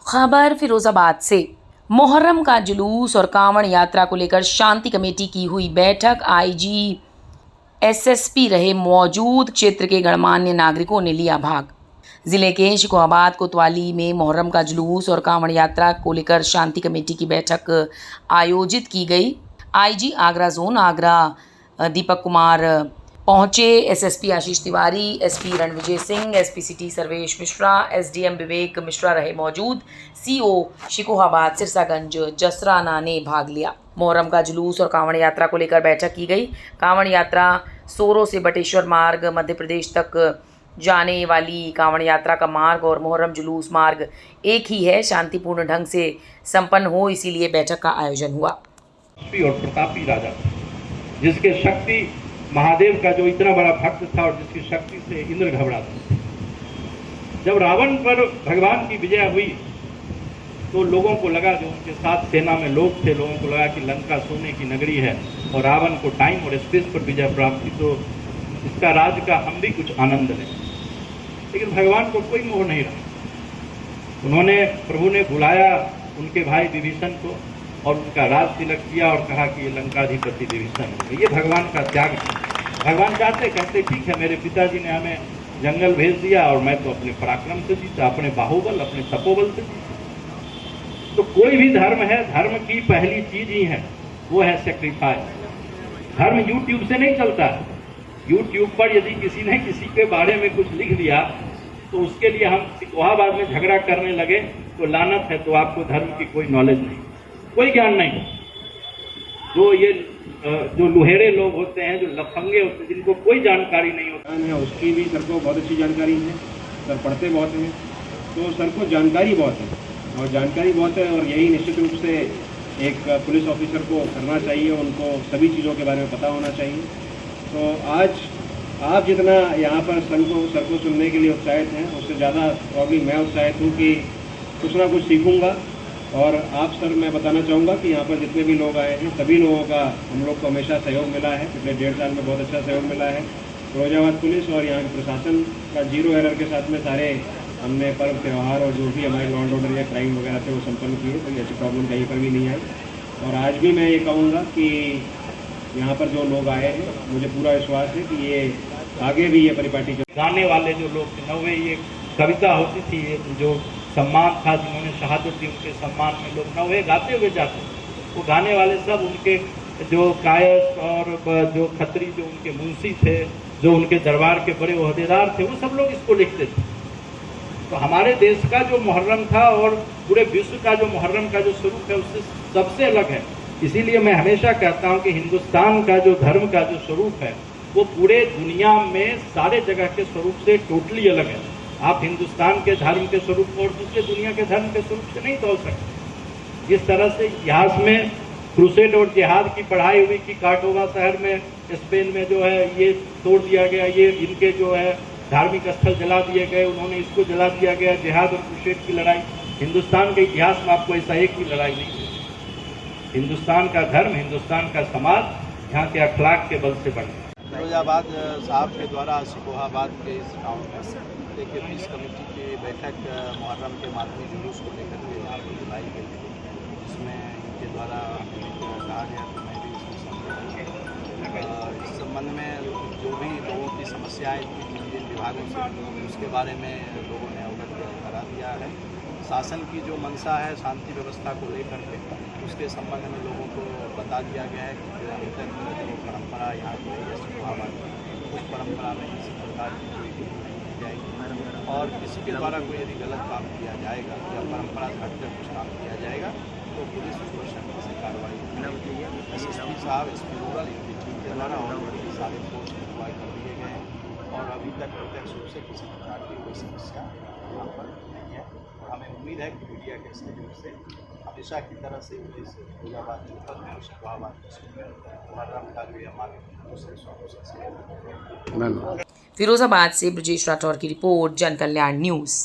खबर फिरोजाबाद से। मुहर्रम का जुलूस और कांवड़ यात्रा को लेकर शांति कमेटी की हुई बैठक। आईजी एसएसपी रहे मौजूद। क्षेत्र के गणमान्य नागरिकों ने लिया भाग। जिले के शिकोहाबाद कोतवाली में मुहर्रम का जुलूस और कांवड़ यात्रा को लेकर शांति कमेटी की बैठक आयोजित की गई। आईजी आगरा जोन आगरा दीपक कुमार पहुंचे। SSP Ashish Tiwari, SP Ranvijay Singh, SP city Sarvesh Mishra, SDM Vivek Mishra रहे मौजूद। सीओ शिकोहाबाद सिरसागंज जसराना ने भाग लिया। मुहर्रम का जुलूस और कांवड़ यात्रा को लेकर बैठक की गई। कांवड़ यात्रा सोरो से बटेश्वर मार्ग मध्य प्रदेश तक जाने वाली कांवड़ यात्रा का मार्ग और मुहर्रम जुलूस मार्ग एक ही है। शांतिपूर्ण ढंग से संपन्न हो, इसीलिए बैठक का आयोजन हुआ। और प्रतापी राजा, जिसके शक्ति महादेव का जो इतना बड़ा भक्त था और जिसकी शक्ति से इंद्र घबराता। जब रावण पर भगवान की विजय हुई तो लोगों को लगा, जो उनके साथ सेना में लोग थे, लोगों को लगा कि लंका सोने की नगरी है और रावण को टाइम और स्पेस पर विजय प्राप्त हुई, तो इसका राज का हम भी कुछ आनंद लें। लेकिन भगवान को कोई मोह नहीं रहा। उन्होंने, प्रभु ने बुलाया उनके भाई विभीषण को और उनका राज तिलक किया और कहा कि ये लंकाधिपति विभीषण है। ये भगवान का त्याग है। भगवान चाहते, कहते ठीक है, मेरे पिताजी ने हमें जंगल भेज दिया और मैं तो अपने पराक्रम से जीता, अपने बाहुबल, अपने तपोबल से जीता। तो कोई भी धर्म है, धर्म की पहली चीज ही है, वो है सेक्रीफाइस। धर्म यूट्यूब से नहीं चलता है। यूट्यूब पर यदि किसी ने किसी के बारे में कुछ लिख दिया तो उसके लिए हम सिकोहाबाद में झगड़ा करने लगे तो लानत है। तो आपको धर्म की कोई नॉलेज नहीं, कोई ज्ञान नहीं। जो लुहेरे लोग होते हैं, जो लफंगे होते हैं, जिनको कोई जानकारी नहीं होता है, उसकी भी सर को बहुत अच्छी जानकारी है। सर पढ़ते बहुत हैं, तो सर को जानकारी बहुत है और जानकारी बहुत है। और यही निश्चित रूप से एक पुलिस ऑफिसर को करना चाहिए, उनको सभी चीज़ों के बारे में पता होना चाहिए। तो आज आप जितना यहाँ पर सर को सुनने के लिए उत्साहित हैं, उससे ज़्यादा प्रॉब्ली मैं उत्साहित हूँ कि कुछ ना कुछ सीखूँगा। और आप सर, मैं बताना चाहूँगा कि यहाँ पर जितने भी लोग आए हैं, सभी लोगों का हम लोग को हमेशा सहयोग मिला है। पिछले 1.5 साल में बहुत अच्छा सहयोग मिला है। फिरोजाबाद पुलिस और यहाँ के प्रशासन का जीरो एरर के साथ में सारे हमने पर्व त्यौहार और जो भी हमारे लॉ एंड ऑर्डर या क्राइम वगैरह थे वो संपन्न किए। कोई ऐसी प्रॉब्लम कहीं पर भी नहीं आई। और आज भी मैं ये कहूँगा कि यहाँ पर जो लोग आए हैं, मुझे पूरा विश्वास है कि ये आगे भी ये परिपाटी गाने वाले जो लोग थे, नवे, ये कविता होती थी, जो सम्मान था, जिन्होंने शहादत दी, उनके सम्मान में लोग नवे गाते हुए जाते। वो गाने वाले सब उनके जो कायस्थ और जो खत्री, जो उनके मुंशी थे, जो उनके दरबार के बड़े ओहदेदार थे, वो सब लोग इसको लिखते थे। तो हमारे देश का जो मुहर्रम था और पूरे विश्व का जो मुहर्रम का जो स्वरूप है, उससे सबसे अलग है। इसीलिए मैं हमेशा कहता हूँ कि हिंदुस्तान का जो धर्म का जो स्वरूप है, वो पूरे दुनिया में सारे जगह के स्वरूप से टोटली अलग है। आप हिंदुस्तान के धर्म के स्वरूप को और दूसरे दुनिया के धर्म के स्वरूप से नहीं तोल सकते। जिस तरह से इतिहास में क्रूसेड और जिहाद की पढ़ाई हुई कि कार्डोवा शहर में स्पेन में जो है ये तोड़ दिया गया, ये इनके जो है धार्मिक स्थल जला दिए गए, उन्होंने इसको जला दिया गया। जिहाद और क्रूसेड की लड़ाई, हिंदुस्तान के इतिहास में आपको ऐसा एक भी लड़ाई नहीं है। हिंदुस्तान का धर्म, हिंदुस्तान का समाज यहाँ के अखलाक के बल से बना। फिरोजाबाद साहब के द्वारा शिकोहाबाद के इस गाँव में देखिए पीस कमेटी की बैठक मुहर्रम के मातमी जुलूस को लेकर के यहाँ पर बुलाई गई थी, जिसमें इनके द्वारा कहा गया कि मैं भी इसमें सम्मिलित। इस संबंध में जो भी लोगों की समस्याएं थी जिन विभागों से, उसके बारे में लोगों ने अवगत करा दिया है। शासन की जो मंशा है शांति व्यवस्था को लेकर के, उसके संबंध में लोगों को बता दिया गया है कि अभी तक जो परंपरा यहाँ की है शिकोहाबाद की, उस परंपरा में किसी प्रकार की कोई नहीं की जाएगी। और किसी के द्वारा कोई यदि गलत काम किया जाएगा या परंपरा से हटकर कुछ काम किया जाएगा तो पुलिस उस पर सख्ती से कार्रवाई करेगी। एसएसपी साहब, एसपी रूरल, इनकी टीम के द्वारा ऑलरेडी सारे फोर्स डिप्लॉय कर दिए गए हैं और अभी तक प्रत्यक्ष रूप से किसी प्रकार की कोई समस्या यहाँ पर नहीं है। और हमें उम्मीद है कि मीडिया के सहयोग से हमेशा की तरह से पुलिस फिरोजाबाद जनपद में और शिकोहाबाद मुहर्रम का जो हमारे दूसरे स्वरूप से फिरोजाबाद से ब्रजेश राठौर की रिपोर्ट, जन कल्याण न्यूज़।